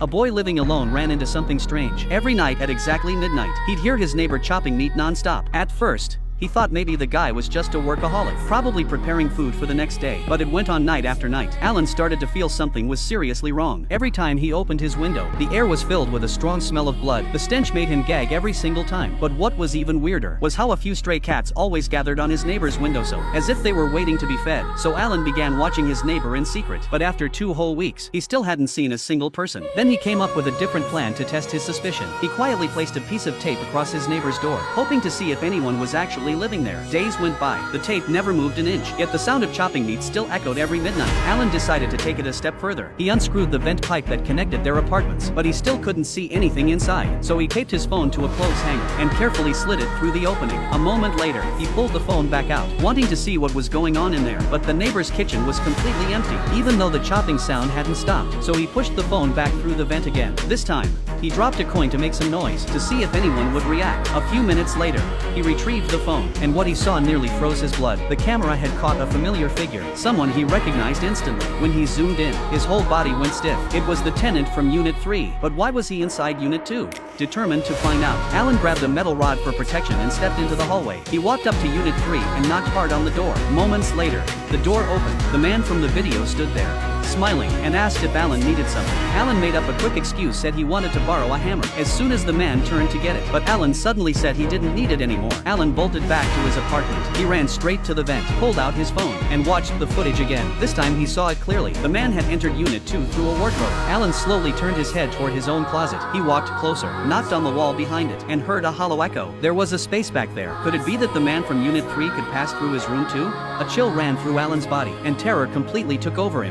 A boy living alone ran into something strange. Every night at exactly midnight, he'd hear his neighbor chopping meat non-stop. At first, he thought maybe the guy was just a workaholic, probably preparing food for the next day. But it went on night after night. Alan started to feel something was seriously wrong. Every time he opened his window, the air was filled with a strong smell of blood. The stench made him gag every single time. But what was even weirder was how a few stray cats always gathered on his neighbor's windowsill, as if they were waiting to be fed. So Alan began watching his neighbor in secret. But after 2 whole weeks, he still hadn't seen a single person. Then he came up with a different plan to test his suspicion. He quietly placed a piece of tape across his neighbor's door, hoping to see if anyone was actually living there. Days went by. The tape never moved an inch, yet the sound of chopping meat still echoed every midnight. Alan decided to take it a step further. He unscrewed the vent pipe that connected their apartments, but he still couldn't see anything inside. So he taped his phone to a clothes hanger and carefully slid it through the opening. A moment later, he pulled the phone back out, wanting to see what was going on in there. But the neighbor's kitchen was completely empty, even though the chopping sound hadn't stopped. So he pushed the phone back through the vent again. This time, he dropped a coin to make some noise to see if anyone would react. A few minutes later, he retrieved the phone, and what he saw nearly froze his blood. The camera had caught a familiar figure, someone he recognized instantly. When he zoomed in, his whole body went stiff. It was the tenant from Unit 3. But why was he inside Unit 2? Determined to find out, Alan grabbed a metal rod for protection and stepped into the hallway. He walked up to Unit 3 and knocked hard on the door. Moments later, the door opened. The man from the video stood there, smiling, and asked if Alan needed something. Alan made up a quick excuse, said he wanted to borrow a hammer. As soon as the man turned to get it, but Alan suddenly said he didn't need it anymore. Alan bolted back to his apartment. He ran straight to the vent, pulled out his phone, and watched the footage again. This time he saw it clearly. The man had entered Unit 2 through a wardrobe. Alan slowly turned his head toward his own closet. He walked closer, knocked on the wall behind it, and heard a hollow echo. There was a space back there. Could it be that the man from Unit 3 could pass through his room too? A chill ran through Alan's body, and terror completely took over him.